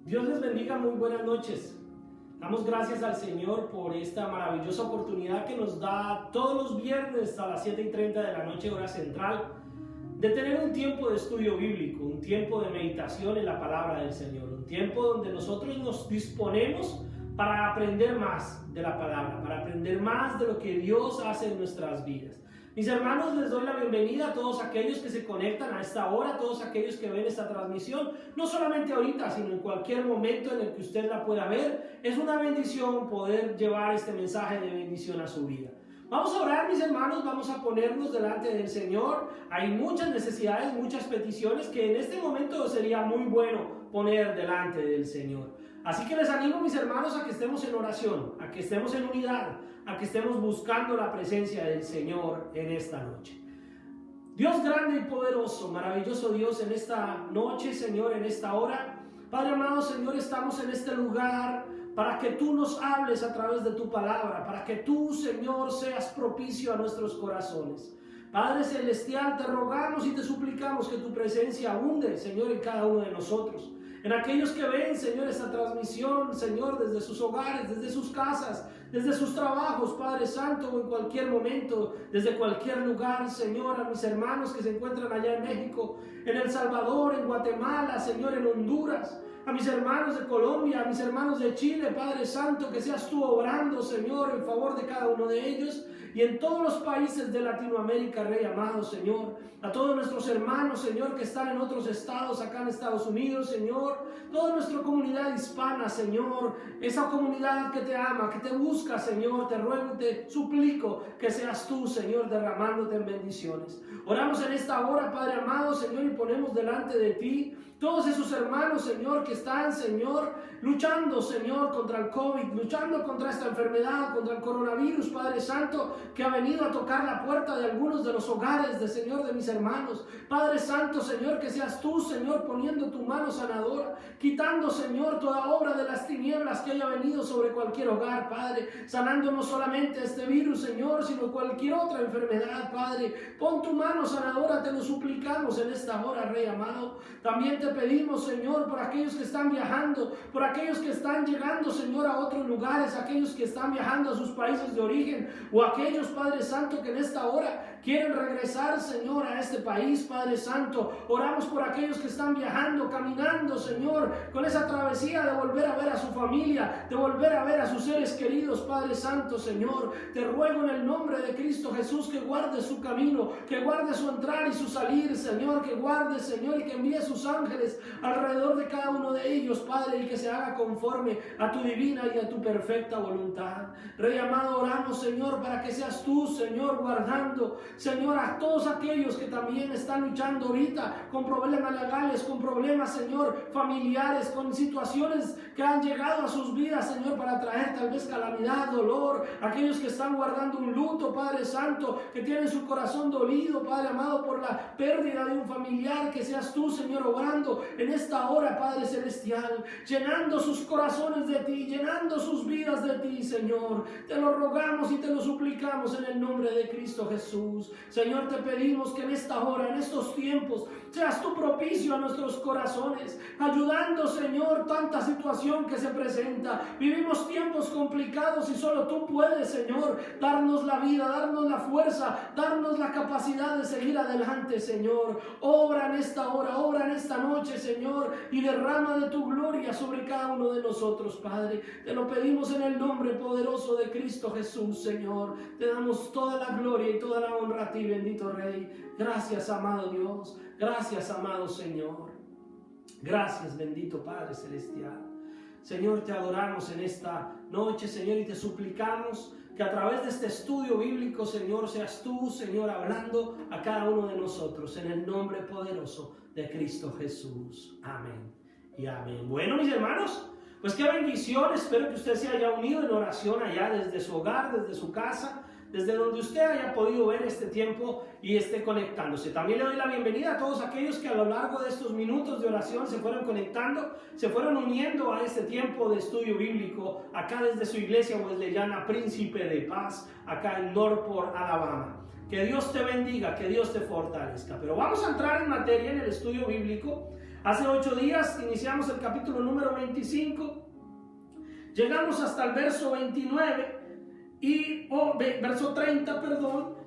Dios les bendiga, muy buenas noches. Damos gracias al Señor por esta maravillosa oportunidad que nos da todos los viernes a las 7:30 de la noche, hora central, de tener un tiempo de estudio bíblico, un tiempo de meditación en la palabra del Señor, un tiempo donde nosotros nos disponemos para aprender más de la palabra, para aprender más de lo que Dios hace en nuestras vidas. Mis hermanos, les doy la bienvenida a todos aquellos que se conectan a esta hora, a todos aquellos que ven esta transmisión, no solamente ahorita, sino en cualquier momento en el que usted la pueda ver. Es una bendición poder llevar este mensaje de bendición a su vida. Vamos a orar, mis hermanos, vamos a ponernos delante del Señor. Hay muchas necesidades, muchas peticiones que en este momento sería muy bueno poner delante del Señor. Así que les animo, mis hermanos, a que estemos en oración, a que estemos en unidad, a que estemos buscando la presencia del Señor en esta noche. Dios grande y poderoso, maravilloso Dios, en esta noche, Señor, en esta hora, Padre amado, Señor, estamos en este lugar para que tú nos hables a través de tu palabra, para que tú, Señor, seas propicio a nuestros corazones. Padre celestial, te rogamos y te suplicamos que tu presencia abunde, Señor, en cada uno de nosotros. En aquellos que ven, Señor, esta transmisión, Señor, desde sus hogares, desde sus casas, desde sus trabajos, Padre Santo, o en cualquier momento, desde cualquier lugar, Señor, a mis hermanos que se encuentran allá en México, en El Salvador, en Guatemala, Señor, en Honduras, a mis hermanos de Colombia, a mis hermanos de Chile, Padre Santo, que seas tú obrando, Señor, en favor de cada uno de ellos, y en todos los países de Latinoamérica, Rey amado, Señor, a todos nuestros hermanos, Señor, que están en otros estados, acá en Estados Unidos, Señor, toda nuestra comunidad hispana, Señor, esa comunidad que te ama, que te busca, Señor, te ruego y te suplico que seas tú, Señor, derramándote en bendiciones. Oramos en esta hora, Padre amado, Señor, y ponemos delante de ti todos esos hermanos, Señor, que están, Señor, luchando, Señor, contra el COVID, luchando contra esta enfermedad, contra el coronavirus, Padre Santo, que ha venido a tocar la puerta de algunos de los hogares de, Señor, de mis hermanos. Padre Santo, Señor, que seas tú, Señor, poniendo tu mano sanadora, quitando, Señor, toda obra de las tinieblas que haya venido sobre cualquier hogar, Padre, sanando no solamente este virus, Señor, sino cualquier otra enfermedad, Padre. Pon tu mano sanadora, te lo suplicamos en esta hora, Rey amado. También te pedimos, Señor, por aquellos que están viajando, por aquellos que están llegando, Señor, a otros lugares, aquellos que están viajando a sus países de origen, o aquellos, Padre Santo, que en esta hora quieren regresar, Señor, a este país, Padre Santo. Oramos por aquellos que están viajando, caminando, Señor, con esa travesía de volver a ver a su familia, de volver a ver a sus seres queridos, Padre Santo, Señor. Te ruego en el nombre de Cristo Jesús que guarde su camino, que guarde su entrar y su salir, Señor, que guarde, Señor, y que envíe sus ángeles alrededor de cada uno de ellos, Padre, y que se haga conforme a tu divina y a tu perfecta voluntad. Rey amado, oramos, Señor, para que seas tú, Señor, guardando, Señor, a todos aquellos que también están luchando ahorita con problemas legales, con problemas, Señor, familiares, con situaciones que han llegado a sus vidas, Señor, para traer tal vez calamidad, dolor, aquellos que están guardando un luto, Padre Santo, que tienen su corazón dolido, Padre amado, por la pérdida de un familiar, que seas tú, Señor, obrando en esta hora, Padre Celestial, llenando sus corazones de ti, llenando sus vidas de ti, Señor. Te lo rogamos y te lo suplicamos en el nombre de Cristo Jesús. Señor, te pedimos que en esta hora, en estos tiempos, seas tú propicio a nuestros corazones, ayudando, Señor, tanta situación que se presenta. Vivimos tiempos complicados y solo tú puedes, Señor, darnos la vida, darnos la fuerza, darnos la capacidad de seguir adelante, Señor. Obra en esta hora, obra en esta noche, Señor, y derrama de tu gloria sobre cada uno de nosotros, Padre. Te lo pedimos en el nombre poderoso de Cristo Jesús, Señor. Te damos toda la gloria y toda la honra a ti, bendito Rey. Gracias, amado Dios. Gracias, amado Señor. Gracias, bendito Padre Celestial. Señor, te adoramos en esta noche, Señor, y te suplicamos que a través de este estudio bíblico, Señor, seas tú, Señor, hablando a cada uno de nosotros, en el nombre poderoso de Cristo Jesús. Amén y amén. Bueno, mis hermanos, pues qué bendición. Espero que usted se haya unido en oración allá desde su hogar, desde su casa, desde donde usted haya podido ver este tiempo y esté conectándose. También le doy la bienvenida a todos aquellos que a lo largo de estos minutos de oración se fueron conectando, se fueron uniendo a este tiempo de estudio bíblico acá desde su iglesia wesleyana Príncipe de Paz, acá en Northport, Alabama. Que Dios te bendiga, que Dios te fortalezca. Pero vamos a entrar en materia en el estudio bíblico Hace 8 días iniciamos el capítulo número 25. Llegamos hasta el verso 29 verso 30,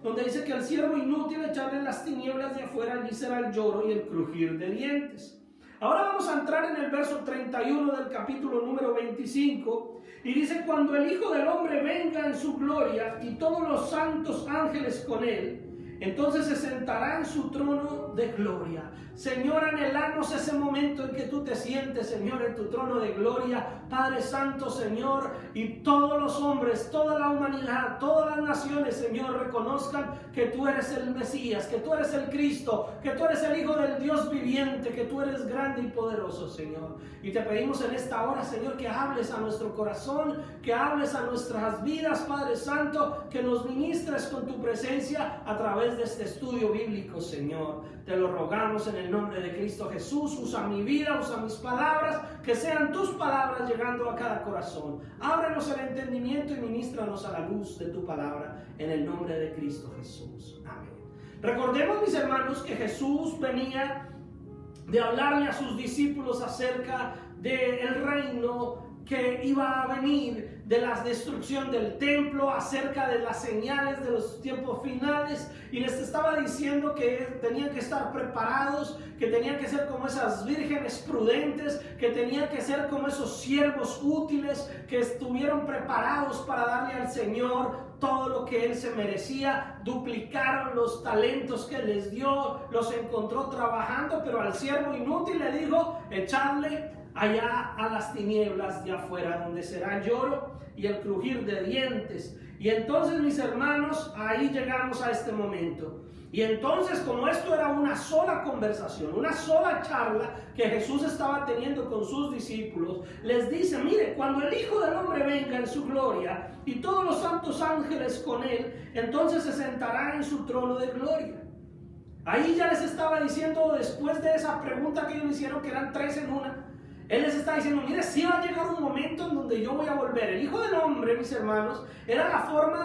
donde dice que al siervo inútil echarle en las tinieblas de afuera, allí será el lloro y el crujir de dientes. Ahora vamos a entrar en el verso 31 del capítulo número 25 y dice: cuando el Hijo del Hombre venga en su gloria y todos los santos ángeles con él, entonces se sentará en su trono de gloria. Señor, anhelamos ese momento en que tú te sientes, Señor, en tu trono de gloria, Padre Santo, Señor, y todos los hombres, toda la humanidad, todas las naciones, Señor, reconozcan que tú eres el Mesías, que tú eres el Cristo, que tú eres el Hijo del Dios viviente, que tú eres grande y poderoso, Señor. Y te pedimos en esta hora, Señor, que hables a nuestro corazón, que hables a nuestras vidas, Padre Santo, que nos ministres con tu presencia a través de este estudio bíblico, Señor. Te lo rogamos en el nombre de Cristo Jesús. Usa mi vida, usa mis palabras, que sean tus palabras llegando a cada corazón. Ábrenos el entendimiento y ministranos a la luz de tu palabra en el nombre de Cristo Jesús. Amén. Recordemos, mis hermanos, que Jesús venía de hablarle a sus discípulos acerca del reino que iba a venir, de la destrucción del templo, acerca de las señales de los tiempos finales, y les estaba diciendo que tenían que estar preparados, que tenían que ser como esas vírgenes prudentes, que tenían que ser como esos siervos útiles que estuvieron preparados para darle al Señor todo lo que Él se merecía. Duplicaron los talentos que les dio, los encontró trabajando, pero al siervo inútil le dijo: echadle allá a las tinieblas de afuera, donde será el lloro y el crujir de dientes. Y entonces, mis hermanos, ahí llegamos a este momento. Y entonces, como esto era una sola conversación, una sola charla que Jesús estaba teniendo con sus discípulos, les dice: mire, cuando el Hijo del Hombre venga en su gloria y todos los santos ángeles con él, entonces se sentará en su trono de gloria. Ahí ya les estaba diciendo, después de esa pregunta que ellos le hicieron, que eran 3 en una, Él les está diciendo: mire, sí va a llegar un momento en donde yo voy a volver. El Hijo del Hombre, mis hermanos, era la forma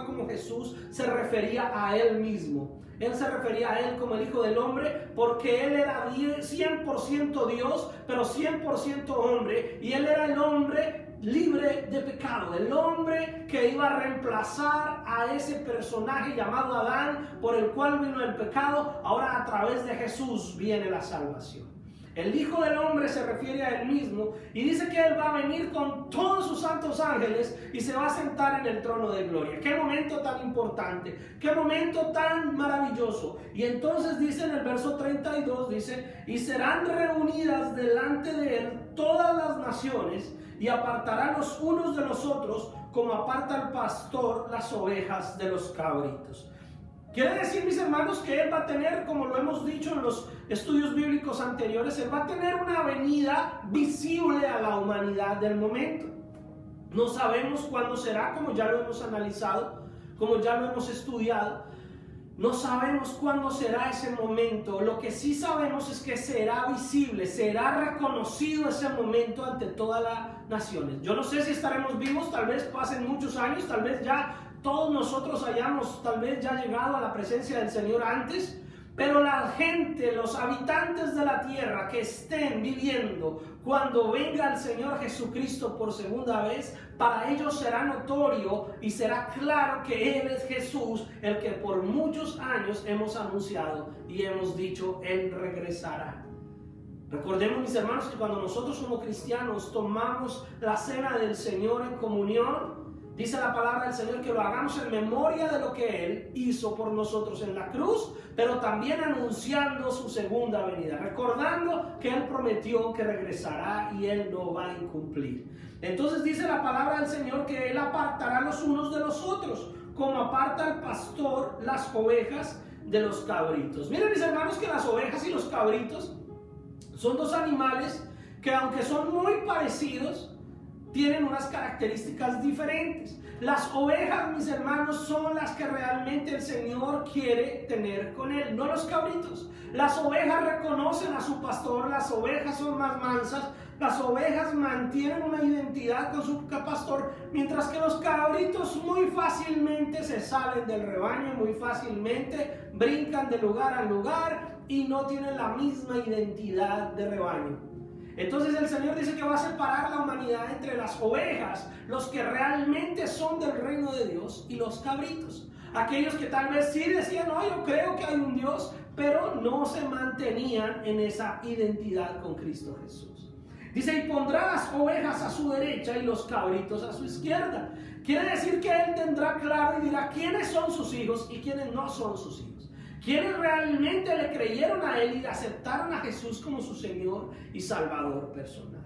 como Jesús se refería a Él mismo. Él se refería a Él como el Hijo del Hombre porque Él era 100% Dios, pero 100% hombre. Y Él era el hombre libre de pecado, el hombre que iba a reemplazar a ese personaje llamado Adán, por el cual vino el pecado. Ahora, a través de Jesús viene la salvación. El Hijo del Hombre se refiere a Él mismo y dice que Él va a venir con todos sus santos ángeles y se va a sentar en el trono de gloria. ¡Qué momento tan importante! ¡Qué momento tan maravilloso! Y entonces dice en el verso 32, dice: y serán reunidas delante de Él todas las naciones, y apartará los unos de los otros, como aparta el pastor las ovejas de los cabritos. Quiere decir, mis hermanos, que Él va a tener, como lo hemos dicho en los estudios bíblicos anteriores, Él va a tener una venida visible a la humanidad del momento. No sabemos cuándo será, como ya lo hemos analizado, como ya lo hemos estudiado. No sabemos cuándo será ese momento. Lo que sí sabemos es que será visible, será reconocido ese momento ante todas las naciones. Yo no sé si estaremos vivos, tal vez pasen muchos años, tal vez ya todos nosotros hayamos tal vez ya llegado a la presencia del Señor antes, pero la gente, los habitantes de la tierra que estén viviendo cuando venga el Señor Jesucristo por segunda vez, para ellos será notorio y será claro que Él es Jesús, el que por muchos años hemos anunciado y hemos dicho: Él regresará. Recordemos, mis hermanos, que cuando nosotros como cristianos tomamos la cena del Señor en comunión, dice la palabra del Señor que lo hagamos en memoria de lo que Él hizo por nosotros en la cruz, pero también anunciando su segunda venida, recordando que Él prometió que regresará y Él no va a incumplir. Entonces dice la palabra del Señor que Él apartará los unos de los otros, como aparta el pastor las ovejas de los cabritos. Miren, mis hermanos, que las ovejas y los cabritos son dos animales que, aunque son muy parecidos, tienen unas características diferentes. Las ovejas, mis hermanos, son las que realmente el Señor quiere tener con Él, no los cabritos. Las ovejas reconocen a su pastor, las ovejas son más mansas, las ovejas mantienen una identidad con su pastor, mientras que los cabritos muy fácilmente se salen del rebaño, muy fácilmente brincan de lugar a lugar y no tienen la misma identidad de rebaño. Entonces el Señor dice que va a separar la humanidad entre las ovejas, los que realmente son del reino de Dios, y los cabritos. Aquellos que tal vez sí decían, no, yo creo que hay un Dios, pero no se mantenían en esa identidad con Cristo Jesús. Dice, y pondrá las ovejas a su derecha y los cabritos a su izquierda. Quiere decir que Él tendrá claro y dirá quiénes son sus hijos y quiénes no son sus hijos. Quienes realmente le creyeron a Él y aceptaron a Jesús como su Señor y Salvador personal.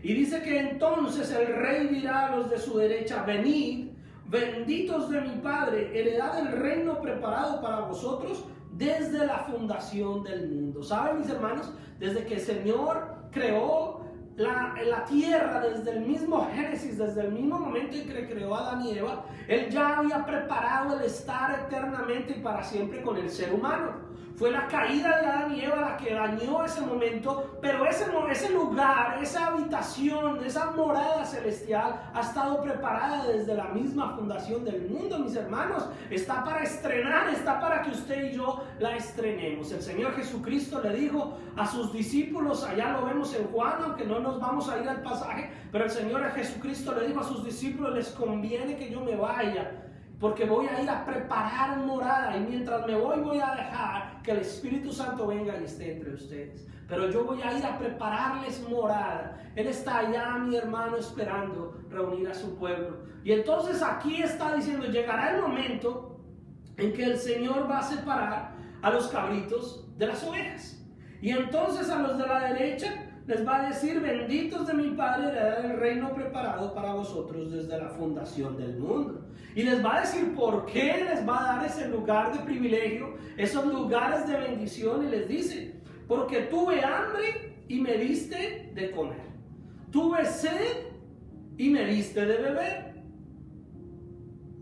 Y dice que entonces el Rey dirá a los de su derecha, venid, benditos de mi Padre, heredad del reino preparado para vosotros desde la fundación del mundo. ¿Saben, mis hermanos? Desde que el Señor creó la tierra, desde el mismo Génesis, desde el mismo momento en que creó a Adán y Eva, Él ya había preparado el estar eternamente y para siempre con el ser humano. Fue la caída de Adán y Eva la que dañó ese momento, pero ese lugar, esa habitación, esa morada celestial ha estado preparada desde la misma fundación del mundo, mis hermanos. Está para estrenar, está para que usted y yo la estrenemos. El Señor Jesucristo le dijo a sus discípulos, allá lo vemos en Juan, aunque no nos vamos a ir al pasaje, pero el Señor Jesucristo le dijo a sus discípulos, les conviene que yo me vaya, porque voy a ir a preparar morada, y mientras me voy a dejar que el Espíritu Santo venga y esté entre ustedes. Pero yo voy a ir a prepararles morada. Él está allá, mi hermano, esperando reunir a su pueblo. Y entonces aquí está diciendo, llegará el momento en que el Señor va a separar a los cabritos de las ovejas. Y entonces a los de la derecha les va a decir, benditos de mi Padre, heredad del reino preparado para vosotros desde la fundación del mundo. Y les va a decir por qué les va a dar ese lugar de privilegio, esos lugares de bendición, y les dice, porque tuve hambre y me diste de comer, tuve sed y me diste de beber,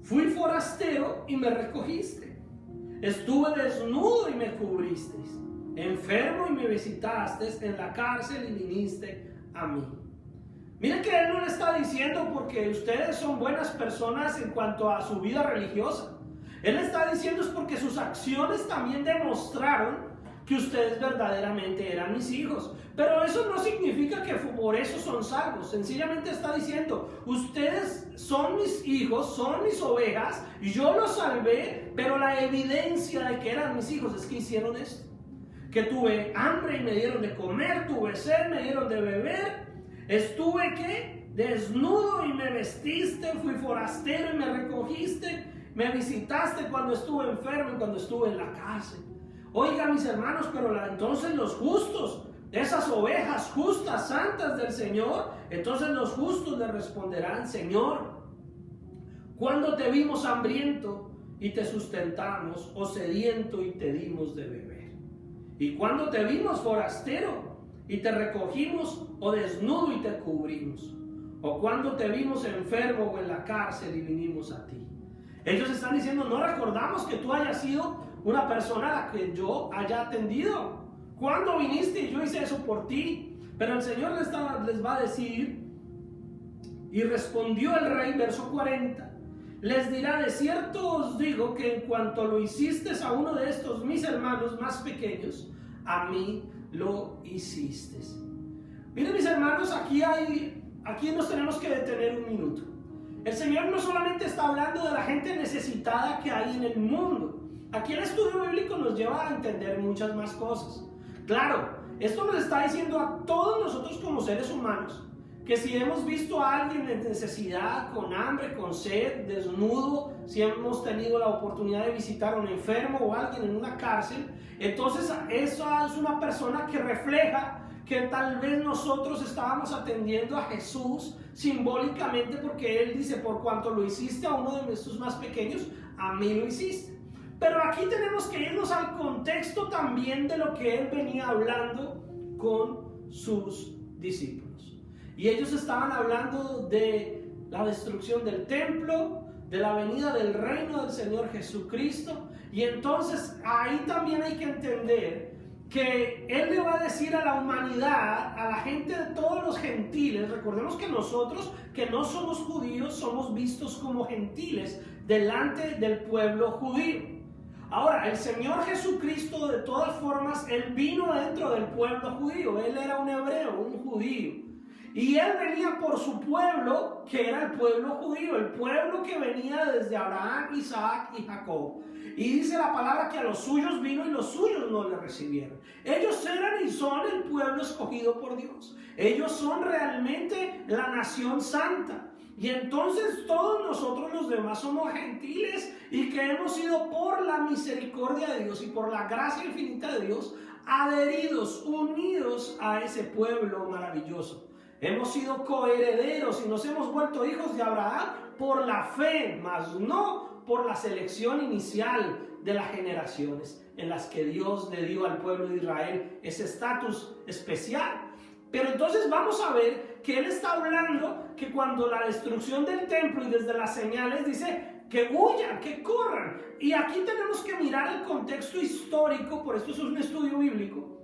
fui forastero y me recogiste, estuve desnudo y me cubristeis, enfermo y me visitaste, en la cárcel y viniste a mí. Miren que Él no le está diciendo porque ustedes son buenas personas en cuanto a su vida religiosa. Él le está diciendo es porque sus acciones también demostraron que ustedes verdaderamente eran mis hijos. Pero eso no significa que por eso son salvos. Sencillamente está diciendo, ustedes son mis hijos, son mis ovejas, y yo los salvé, pero la evidencia de que eran mis hijos es que hicieron esto. Que tuve hambre y me dieron de comer, tuve sed, me dieron de beber, estuve ¿qué? Desnudo y me vestiste, fui forastero y me recogiste, me visitaste cuando estuve enfermo y cuando estuve en la cárcel. Oiga, mis hermanos, pero entonces los justos, esas ovejas justas, santas del Señor, entonces los justos le responderán, Señor, ¿cuándo te vimos hambriento y te sustentamos, o sediento y te dimos de beber? ¿Y cuándo te vimos forastero y te recogimos, o desnudo y te cubrimos? ¿O cuándo te vimos enfermo o en la cárcel y vinimos a ti? Ellos están diciendo, no recordamos que tú hayas sido una persona a la que yo haya atendido. ¿Cuándo viniste y yo hice eso por ti? Pero el Señor les va a decir, y respondió el rey, verso 40, les dirá, de cierto os digo que en cuanto lo hiciste a uno de estos mis hermanos más pequeños, a mí lo hiciste. Miren, mis hermanos, aquí nos tenemos que detener un minuto. El Señor no solamente está hablando de la gente necesitada que hay en el mundo. Aquí el estudio bíblico nos lleva a entender muchas más cosas. Claro, esto nos está diciendo a todos nosotros como seres humanos, que si hemos visto a alguien en necesidad, con hambre, con sed, desnudo, si hemos tenido la oportunidad de visitar a un enfermo o a alguien en una cárcel, entonces eso es una persona que refleja que tal vez nosotros estábamos atendiendo a Jesús simbólicamente, porque Él dice, por cuanto lo hiciste a uno de nuestros más pequeños, a mí lo hiciste. Pero aquí tenemos que irnos al contexto también de lo que Él venía hablando con sus discípulos. Y ellos estaban hablando de la destrucción del templo, de la venida del reino del Señor Jesucristo. Y entonces ahí también hay que entender que Él le va a decir a la humanidad, a la gente de todos los gentiles. Recordemos que nosotros, que no somos judíos, somos vistos como gentiles delante del pueblo judío. Ahora, el Señor Jesucristo, de todas formas, Él vino dentro del pueblo judío. Él era un hebreo, un judío. Y Él venía por su pueblo, que era el pueblo judío, el pueblo que venía desde Abraham, Isaac y Jacob. Y dice la palabra que a los suyos vino y los suyos no le recibieron. Ellos eran y son el pueblo escogido por Dios. Ellos son realmente la nación santa. Y entonces todos nosotros los demás somos gentiles y que hemos sido por la misericordia de Dios y por la gracia infinita de Dios adheridos, unidos a ese pueblo maravilloso. Hemos sido coherederos y nos hemos vuelto hijos de Abraham por la fe, mas no por la selección inicial de las generaciones en las que Dios le dio al pueblo de Israel ese estatus especial. Pero entonces vamos a ver que Él está hablando que cuando la destrucción del templo y desde las señales dice que huyan, que corran. Y aquí tenemos que mirar el contexto histórico, por esto es un estudio bíblico.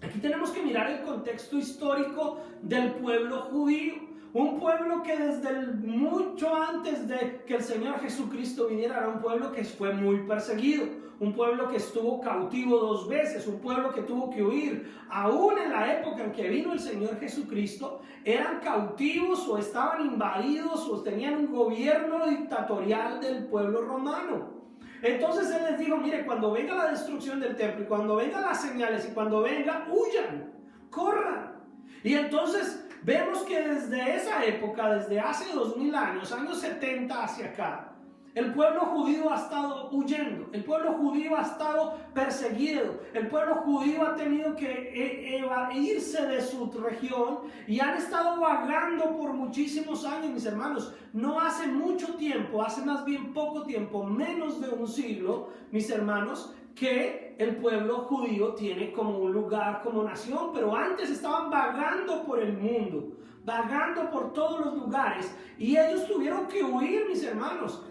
Aquí tenemos que mirar el contexto histórico del pueblo judío. Un pueblo que desde mucho antes de que el Señor Jesucristo viniera era un pueblo que fue muy perseguido. Un pueblo que estuvo cautivo 2 veces, un pueblo que tuvo que huir. Aún en la época en que vino el Señor Jesucristo, eran cautivos o estaban invadidos o tenían un gobierno dictatorial del pueblo romano. Entonces Él les dijo, mire, cuando venga la destrucción del templo y cuando vengan las señales y cuando venga, huyan, corran. Y entonces vemos que desde esa época, desde hace 2000 años, años 70 hacia acá, el pueblo judío ha estado huyendo, el pueblo judío ha estado perseguido, el pueblo judío ha tenido que irse de su región y han estado vagando por muchísimos años, mis hermanos. No hace mucho tiempo, hace más bien poco tiempo, menos de un siglo, mis hermanos, que el pueblo judío tiene como un lugar, como nación, pero antes estaban vagando por el mundo, vagando por todos los lugares y ellos tuvieron que huir, mis hermanos.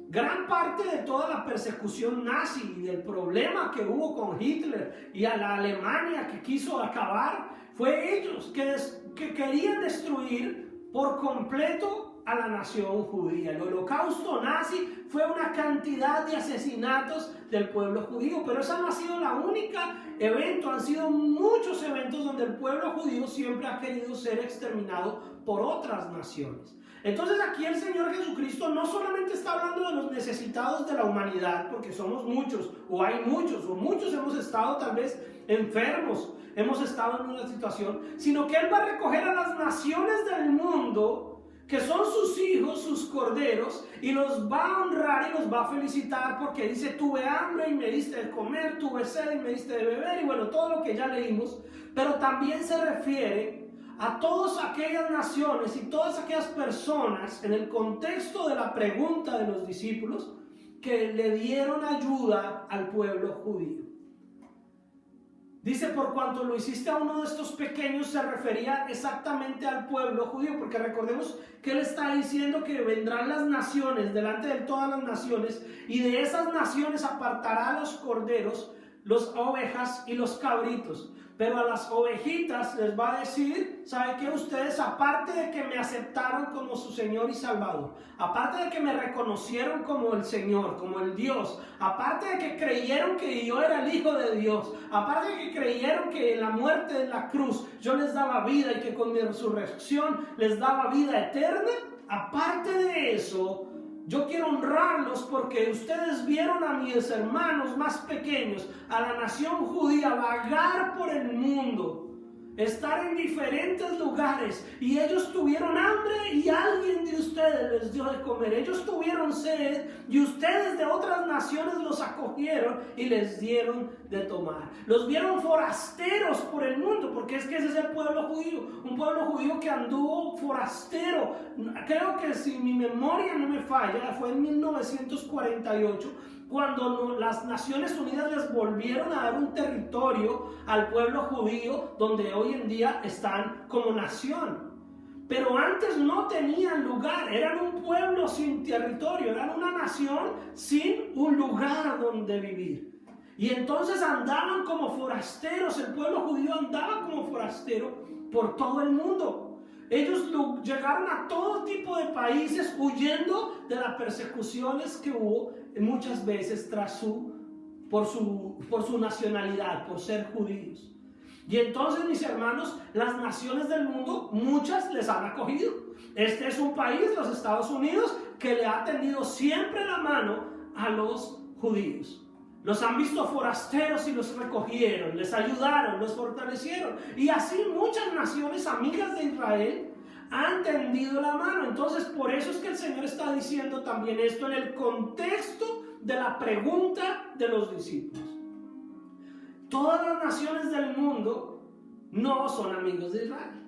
Gran parte de toda la persecución nazi y del problema que hubo con Hitler y a la Alemania que quiso acabar, fue ellos que querían destruir por completo a la nación judía. El holocausto nazi fue una cantidad de asesinatos del pueblo judío, pero esa no ha sido la única evento, han sido muchos eventos donde el pueblo judío siempre ha querido ser exterminado por otras naciones. Entonces aquí el Señor Jesucristo no solamente está hablando de los necesitados de la humanidad, porque somos muchos, o hay muchos, o muchos hemos estado tal vez enfermos, hemos estado en una situación, sino que Él va a recoger a las naciones del mundo, que son sus hijos, sus corderos, y los va a honrar y los va a felicitar, porque dice, tuve hambre y me diste de comer, tuve sed y me diste de beber, y bueno, todo lo que ya leímos, pero también se refiere a todas aquellas naciones y todas aquellas personas en el contexto de la pregunta de los discípulos que le dieron ayuda al pueblo judío. Dice, por cuanto lo hiciste a uno de estos pequeños, se refería exactamente al pueblo judío, porque recordemos que Él está diciendo que vendrán las naciones, delante de todas las naciones, y de esas naciones apartará a los corderos, las ovejas y los cabritos. Pero a las ovejitas les va a decir, ¿sabe qué? Ustedes, aparte de que me aceptaron como su Señor y Salvador, aparte de que me reconocieron como el Señor, como el Dios, aparte de que creyeron que yo era el Hijo de Dios, aparte de que creyeron que en la muerte de la cruz yo les daba vida y que con mi resurrección les daba vida eterna, aparte de eso, yo quiero honrarlos porque ustedes vieron a mis hermanos más pequeños, a la nación judía, vagar por el mundo, estar en diferentes lugares, y ellos tuvieron hambre y alguien de ustedes les dio de comer. Ellos tuvieron sed y ustedes de otras naciones los acogieron y les dieron de tomar. Los vieron forasteros por el mundo, porque es que ese es el pueblo judío, un pueblo judío que anduvo forastero. Creo que si mi memoria no me falla, fue en 1948 cuando las Naciones Unidas les volvieron a dar un territorio al pueblo judío donde hoy en día están como nación. Pero antes no tenían lugar, eran un pueblo sin territorio, eran una nación sin un lugar donde vivir. Y entonces andaban como forasteros, el pueblo judío andaba como forastero por todo el mundo. Ellos llegaron a todo tipo de países huyendo de las persecuciones que hubo muchas veces tras su por su nacionalidad, por ser judíos. Y entonces, mis hermanos, las naciones del mundo, muchas les han acogido. Este es un país, los Estados Unidos, que le ha tendido siempre la mano a los judíos. Los han visto forasteros y los recogieron, les ayudaron, los fortalecieron. Y así muchas naciones amigas de Israel han tendido la mano. Entonces, por eso es que el Señor está diciendo también esto en el contexto de la pregunta de los discípulos. Todas las naciones del mundo no son amigos de Israel.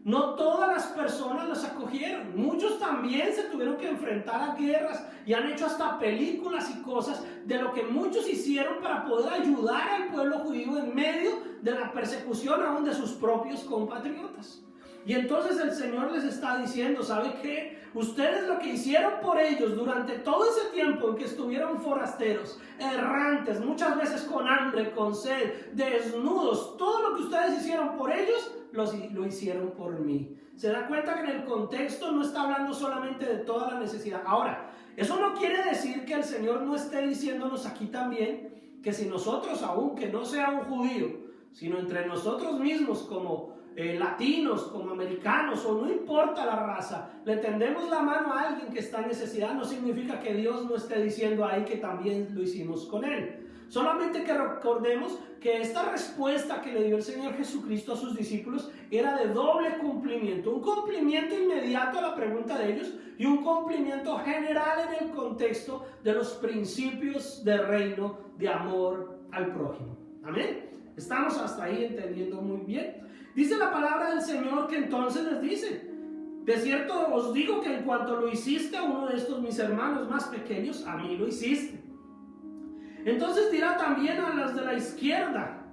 No todas las personas los acogieron. Muchos también se tuvieron que enfrentar a guerras y han hecho hasta películas y cosas de lo que muchos hicieron para poder ayudar al pueblo judío en medio de la persecución aún de sus propios compatriotas. Y entonces el Señor les está diciendo, ¿sabe qué? Ustedes lo que hicieron por ellos durante todo ese tiempo en que estuvieron forasteros, errantes, muchas veces con hambre, con sed, desnudos, todo lo que ustedes hicieron por ellos, lo hicieron por mí. Se da cuenta que en el contexto no está hablando solamente de toda la necesidad. Ahora, eso no quiere decir que el Señor no esté diciéndonos aquí también que si nosotros, aunque no sea un judío, sino entre nosotros mismos como latinos, como americanos, o no importa la raza, le tendemos la mano a alguien que está en necesidad, no significa que Dios no esté diciendo ahí que también lo hicimos con él. Solamente que recordemos que esta respuesta que le dio el Señor Jesucristo a sus discípulos era de doble cumplimiento, un cumplimiento inmediato a la pregunta de ellos y un cumplimiento general en el contexto de los principios del reino de amor al prójimo. Amén. Estamos hasta ahí entendiendo muy bien. Dice la palabra del Señor que entonces les dice: de cierto os digo que en cuanto lo hiciste a uno de estos mis hermanos más pequeños, a mí lo hiciste. Entonces dirá también a los de la izquierda,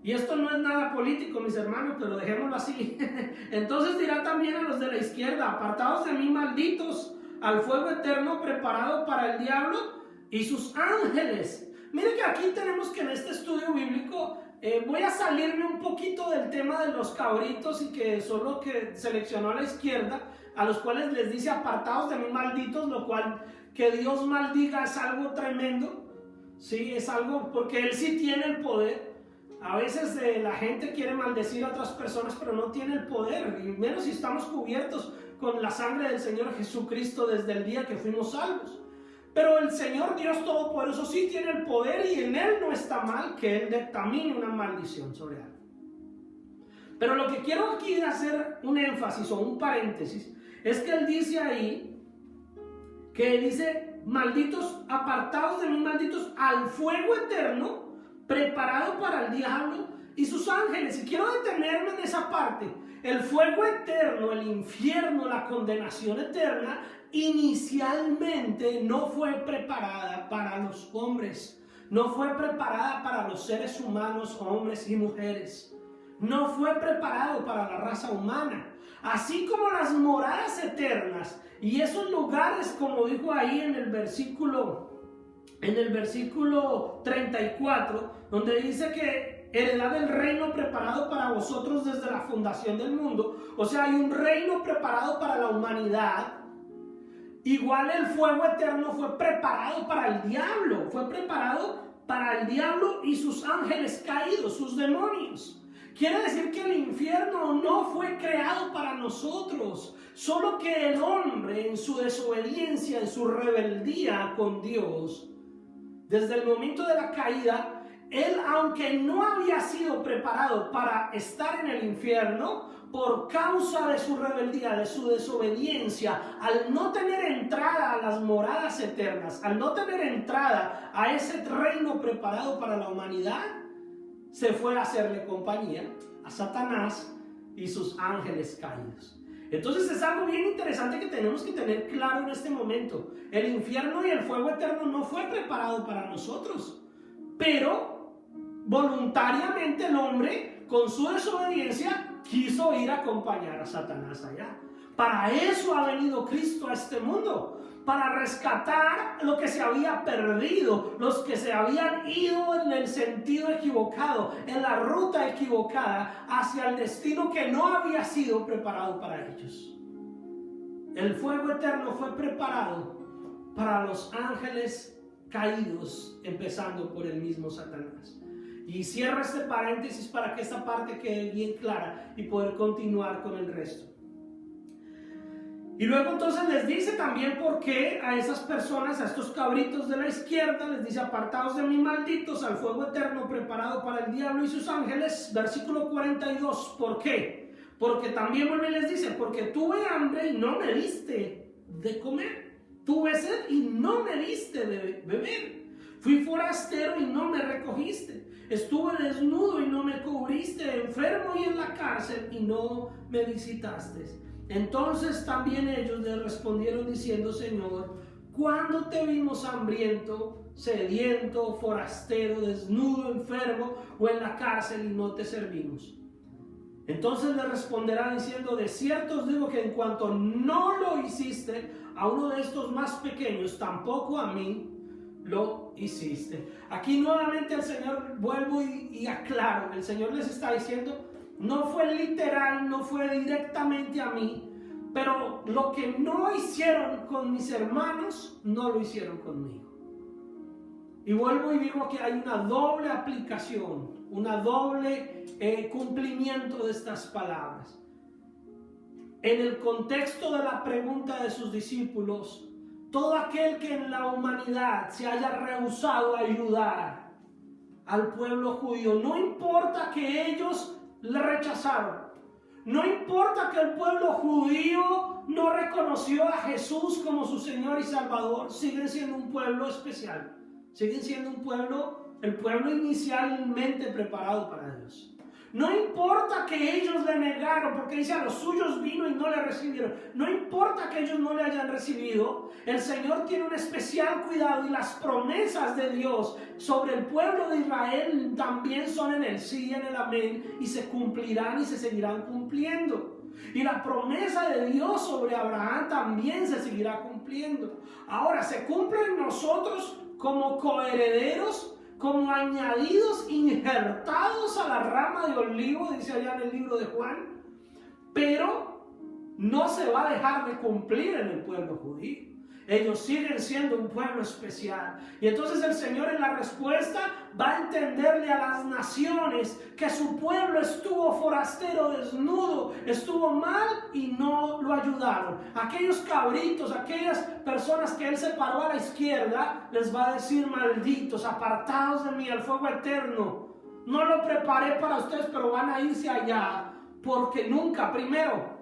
y esto no es nada político, mis hermanos, pero dejémoslo así. Entonces dirá también a los de la izquierda: apartados de mí, malditos, al fuego eterno preparado para el diablo y sus ángeles. Mire que aquí tenemos que en este estudio bíblico voy a salirme un poquito del tema de los cabritos y que son los que seleccionó a la izquierda, a los cuales les dice apartados de mí, malditos, lo cual que Dios maldiga es algo tremendo. Sí, es algo, porque Él sí tiene el poder. A veces la gente quiere maldecir a otras personas, pero no tiene el poder, y menos si estamos cubiertos con la sangre del Señor Jesucristo desde el día que fuimos salvos. Pero el Señor Dios Todopoderoso sí tiene el poder, y en Él no está mal que Él dictamine una maldición sobre algo. Pero lo que quiero aquí hacer un énfasis o un paréntesis es que Él dice ahí, que dice: malditos, apartados de mí, malditos, al fuego eterno preparado para el diablo y sus ángeles. Y quiero detenerme en esa parte. El fuego eterno, el infierno, la condenación eterna, inicialmente no fue preparada para los hombres, no fue preparada para los seres humanos, hombres y mujeres, no fue preparado para la raza humana. Así como las moradas eternas y esos lugares, como dijo ahí en el versículo 34, donde dice que heredad del reino preparado para vosotros desde la fundación del mundo. O sea, hay un reino preparado para la humanidad. Igual el fuego eterno fue preparado para el diablo. Fue preparado para el diablo y sus ángeles caídos, sus demonios. Quiere decir que el infierno no fue creado para nosotros. Solo que el hombre, en su desobediencia, en su rebeldía con Dios, desde el momento de la caída, él, aunque no había sido preparado para estar en el infierno, por causa de su rebeldía, de su desobediencia, al no tener entrada a las moradas eternas, al no tener entrada a ese reino preparado para la humanidad, se fue a hacerle compañía a Satanás y sus ángeles caídos. Entonces es algo bien interesante que tenemos que tener claro en este momento. El infierno y el fuego eterno no fue preparado para nosotros, pero voluntariamente el hombre, con su desobediencia, quiso ir a acompañar a Satanás allá. Para eso ha venido Cristo a este mundo, para rescatar lo que se había perdido, los que se habían ido en el sentido equivocado, en la ruta equivocada, hacia el destino que no había sido preparado para ellos. El fuego eterno fue preparado para los ángeles caídos, empezando por el mismo Satanás. Y cierro este paréntesis para que esta parte quede bien clara y poder continuar con el resto. Y luego entonces les dice también por qué a esas personas, a estos cabritos de la izquierda, les dice: apartados de mí, malditos, al fuego eterno preparado para el diablo y sus ángeles. Versículo 42, ¿por qué? Porque también vuelve y les dice: porque tuve hambre y no me diste de comer, tuve sed y no me diste de beber, fui forastero y no me recogiste, estuve desnudo y no me cubriste, enfermo y en la cárcel y no me visitaste. Entonces también ellos le respondieron diciendo: Señor, ¿cuándo te vimos hambriento, sediento, forastero, desnudo, enfermo o en la cárcel y no te servimos? Entonces le responderá diciendo: de cierto os digo que en cuanto no lo hiciste a uno de estos más pequeños, tampoco a mí lo hiciste. Aquí nuevamente el Señor, vuelvo y aclaro, el Señor les está diciendo: no fue literal, no fue directamente a mí, pero lo que no hicieron con mis hermanos, no lo hicieron conmigo. Y vuelvo y digo que hay una doble aplicación, una doble cumplimiento de estas palabras. En el contexto de la pregunta de sus discípulos, todo aquel que en la humanidad se haya rehusado a ayudar al pueblo judío, no importa que ellos le rechazaron, no importa que el pueblo judío no reconoció a Jesús como su Señor y Salvador, siguen siendo un pueblo especial, siguen siendo un pueblo, el pueblo inicialmente preparado para Dios. No importa que ellos le negaron, porque dice: a los suyos vino y no le recibieron. No importa que ellos no le hayan recibido, el Señor tiene un especial cuidado, y las promesas de Dios sobre el pueblo de Israel también son en el sí y en el amén, y se cumplirán y se seguirán cumpliendo. Y la promesa de Dios sobre Abraham también se seguirá cumpliendo. Ahora, se cumple en nosotros como coherederos, como añadidos, injertados a la rama de olivo, dice allá en el libro de Juan, pero no se va a dejar de cumplir en el pueblo judío. Ellos siguen siendo un pueblo especial. Y entonces el Señor en la respuesta va a entenderle a las naciones que su pueblo estuvo forastero, desnudo, estuvo mal y no lo ayudaron. Aquellos cabritos, aquellas personas que Él separó a la izquierda, les va a decir: malditos, apartados de mí, al fuego eterno. No lo preparé para ustedes, pero van a irse allá, porque nunca, primero,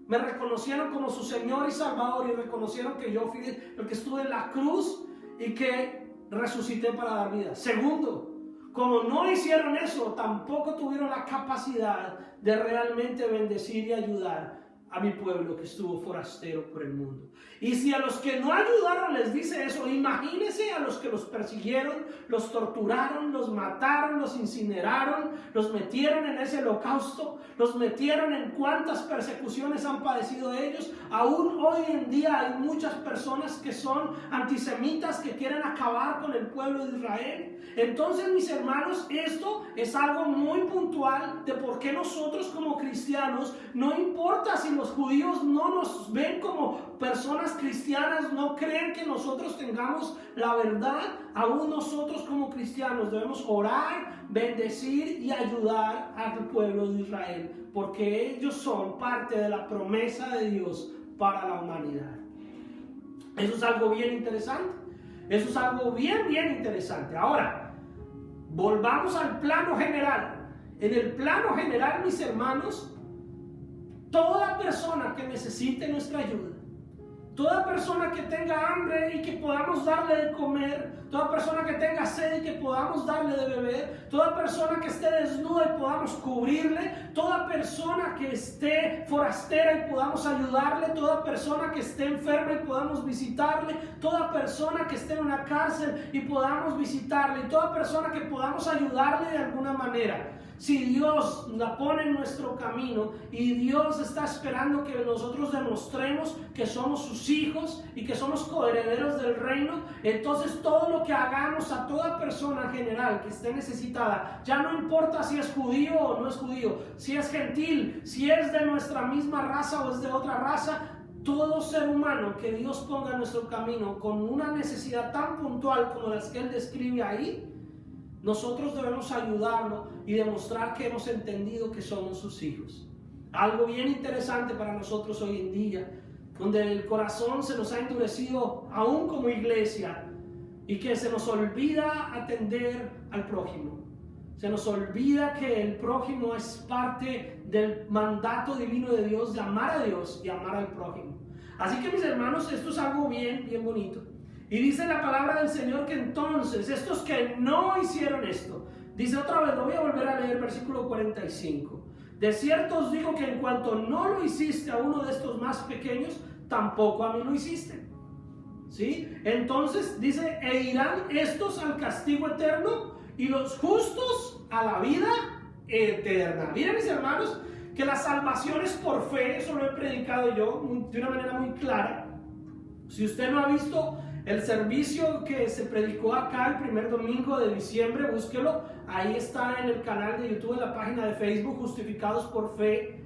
me reconocieron como su Señor y Salvador, y reconocieron que yo fui el que estuve en la cruz y que resucité para dar vida. Segundo, como no hicieron eso, tampoco tuvieron la capacidad de realmente bendecir y ayudar a mi pueblo que estuvo forastero por el mundo. Y si a los que no ayudaron les dice eso, imagínense a los que los persiguieron, los torturaron, los mataron, los incineraron, los metieron en ese holocausto, los metieron en cuántas persecuciones han padecido ellos. Aún hoy en día hay muchas personas que son antisemitas, que quieren acabar con el pueblo de Israel. Entonces, mis hermanos, esto es algo muy puntual de por qué nosotros como cristianos, no importa si los judíos no nos ven como personas cristianas, no creen que nosotros tengamos la verdad, aún nosotros como cristianos debemos orar, bendecir y ayudar al pueblo de Israel, porque ellos son parte de la promesa de Dios para la humanidad. Eso es algo bien interesante. Eso es algo bien interesante. Ahora, volvamos al plano general. En el plano general, mis hermanos, toda persona que necesite nuestra ayuda, toda persona que tenga hambre y que podamos darle de comer, toda persona que tenga sed y que podamos darle de beber, toda persona que esté desnuda y podamos cubrirle, toda persona que esté forastera y podamos ayudarle, toda persona que esté enferma y podamos visitarle, toda persona que esté en una cárcel y podamos visitarle, y toda persona que podamos ayudarle de alguna manera. Si Dios la pone en nuestro camino y Dios está esperando que nosotros demostremos que somos sus hijos y que somos coherederos del reino, entonces todo lo que hagamos a toda persona en general que esté necesitada, ya no importa si es judío o no es judío, si es gentil, si es de nuestra misma raza o es de otra raza, todo ser humano que Dios ponga en nuestro camino con una necesidad tan puntual como las que Él describe ahí, nosotros debemos ayudarlo y demostrar que hemos entendido que somos sus hijos. Algo bien interesante para nosotros hoy en día, donde el corazón se nos ha endurecido aún como iglesia y que se nos olvida atender al prójimo. Se nos olvida que el prójimo es parte del mandato divino de Dios, de amar a Dios y amar al prójimo. Así que, mis hermanos, esto es algo bien bonito. Y dice la palabra del Señor que entonces estos que no hicieron esto, dice otra vez, lo voy a volver a leer, versículo 45. De cierto os digo que en cuanto no lo hiciste a uno de estos más pequeños, tampoco a mí lo hiciste. ¿Sí? Entonces dice, e irán estos al castigo eterno y los justos a la vida eterna. Miren, mis hermanos, que la salvación es por fe. Eso lo he predicado yo de una manera muy clara. Si usted no ha visto el servicio que se predicó acá el primer domingo de diciembre, búsquelo. Ahí está en el canal de YouTube, en la página de Facebook, Justificados por Fe.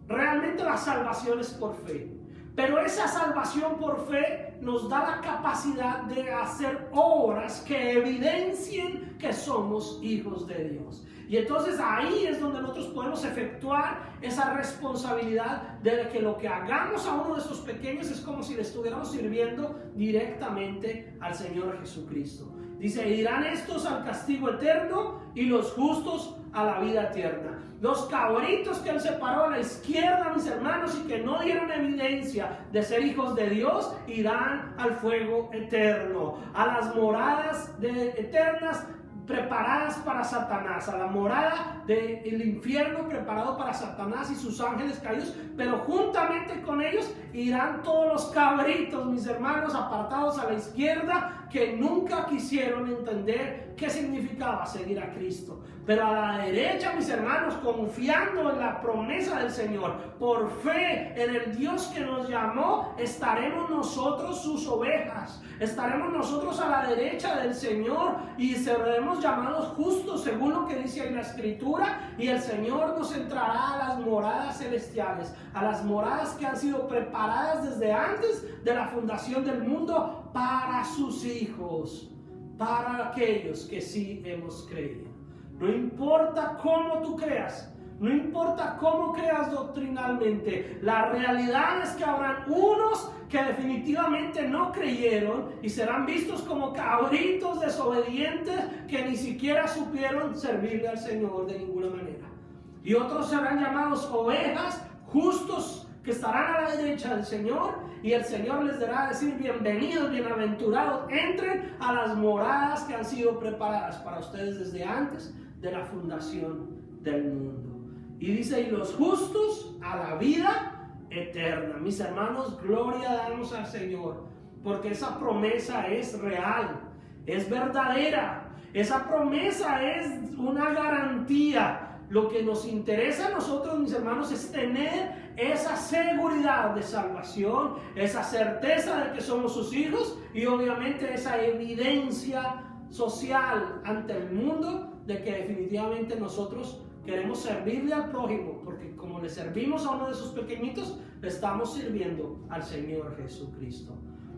Realmente la salvación es por fe. Pero esa salvación por fe nos da la capacidad de hacer obras que evidencien que somos hijos de Dios. Y entonces ahí es donde nosotros podemos efectuar esa responsabilidad de que lo que hagamos a uno de estos pequeños es como si le estuviéramos sirviendo directamente al Señor Jesucristo. Dice, irán estos al castigo eterno y los justos a la vida eterna. Los cabritos que Él separó a la izquierda, mis hermanos, y que no dieron evidencia de ser hijos de Dios, irán al fuego eterno, a las moradas eternas preparadas para Satanás, a la morada del infierno preparado para Satanás y sus ángeles caídos, pero juntamente con ellos irán todos los cabritos, mis hermanos, apartados a la izquierda, que nunca quisieron entender qué significaba seguir a Cristo. Pero a la derecha, mis hermanos, confiando en la promesa del Señor, por fe en el Dios que nos llamó, estaremos nosotros sus ovejas, estaremos nosotros a la derecha del Señor y seremos llamados justos según lo que dice ahí la Escritura, y el Señor nos entrará a las moradas celestiales, a las moradas que han sido preparadas desde antes de la fundación del mundo para sus hijos, para aquellos que sí hemos creído. No importa cómo tú creas, no importa cómo creas doctrinalmente, la realidad es que habrán unos que definitivamente no creyeron y serán vistos como cabritos desobedientes que ni siquiera supieron servirle al Señor de ninguna manera. Y otros serán llamados ovejas justos que estarán a la derecha del Señor, y el Señor les dará a decir: bienvenidos, bienaventurados, entren a las moradas que han sido preparadas para ustedes desde antes de la fundación del mundo. Y dice: y los justos a la vida eterna. Mis hermanos, gloria damos al Señor, porque esa promesa es real, es verdadera, esa promesa es una garantía. Lo que nos interesa a nosotros, mis hermanos, es tener esa seguridad de salvación, esa certeza de que somos sus hijos, y obviamente esa evidencia social ante el mundo de que definitivamente nosotros queremos servirle al prójimo, porque como le servimos a uno de esos pequeñitos, le estamos sirviendo al Señor Jesucristo.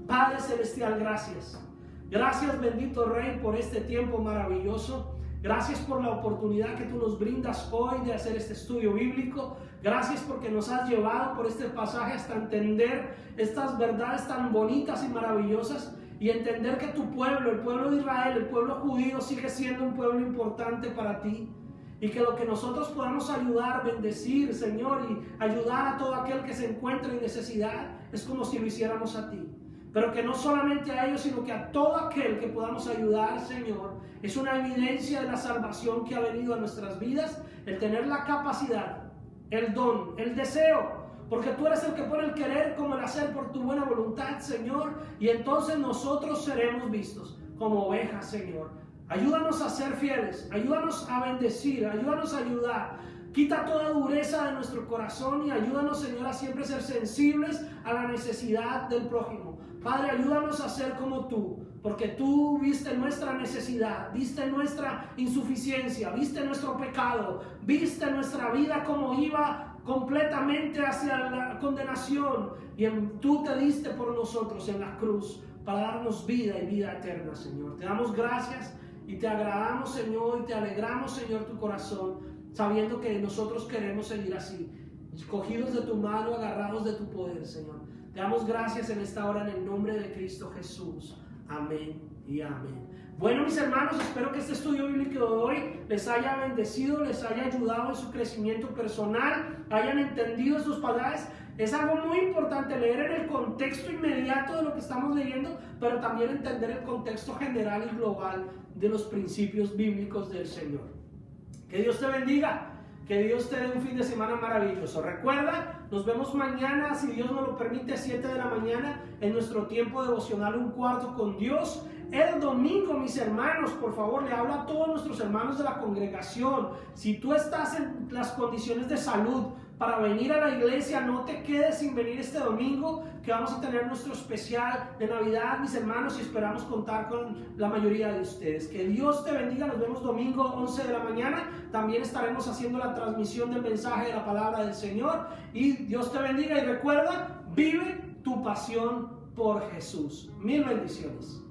Padre Celestial, gracias. Gracias, bendito Rey, por este tiempo maravilloso. Gracias por la oportunidad que tú nos brindas hoy de hacer este estudio bíblico. Gracias porque nos has llevado por este pasaje hasta entender estas verdades tan bonitas y maravillosas, y entender que tu pueblo, el pueblo de Israel, el pueblo judío, sigue siendo un pueblo importante para ti. Y que lo que nosotros podamos ayudar, bendecir, Señor, y ayudar a todo aquel que se encuentre en necesidad, es como si lo hiciéramos a ti. Pero que no solamente a ellos, sino que a todo aquel que podamos ayudar, Señor, es una evidencia de la salvación que ha venido a nuestras vidas, el tener la capacidad, el don, el deseo, porque tú eres el que pone el querer como el hacer por tu buena voluntad, Señor, y entonces nosotros seremos vistos como ovejas, Señor. Ayúdanos a ser fieles, ayúdanos a bendecir, ayúdanos a ayudar. Quita toda dureza de nuestro corazón y ayúdanos, Señor, a siempre ser sensibles a la necesidad del prójimo. Padre, ayúdanos a ser como tú, porque tú viste nuestra necesidad, viste nuestra insuficiencia, viste nuestro pecado, viste nuestra vida como iba completamente hacia la condenación salvación y tú te diste por nosotros en la cruz para darnos vida y vida eterna, Señor. Te damos gracias y te agradamos, Señor, y te alegramos, Señor, tu corazón, sabiendo que nosotros queremos seguir así, cogidos de tu mano, agarrados de tu poder, Señor. Te damos gracias en esta hora en el nombre de Cristo Jesús. Amén y amén. Bueno, mis hermanos, espero que este estudio bíblico de hoy les haya bendecido, les haya ayudado en su crecimiento personal, hayan entendido sus palabras. Es algo muy importante leer en el contexto inmediato de lo que estamos leyendo, pero también entender el contexto general y global de los principios bíblicos del Señor. Que Dios te bendiga. Que Dios te dé un fin de semana maravilloso. Recuerda, nos vemos mañana, si Dios nos lo permite, a 7 de la mañana, en nuestro tiempo devocional, un cuarto con Dios. El domingo, mis hermanos, por favor, le hablo a todos nuestros hermanos de la congregación. Si tú estás en las condiciones de salud para venir a la iglesia, no te quedes sin venir este domingo, que vamos a tener nuestro especial de Navidad, mis hermanos, y esperamos contar con la mayoría de ustedes. Que Dios te bendiga. Nos vemos domingo 11 de la mañana. También estaremos haciendo la transmisión del mensaje de la palabra del Señor. Y Dios te bendiga y recuerda, vive tu pasión por Jesús. Mil bendiciones.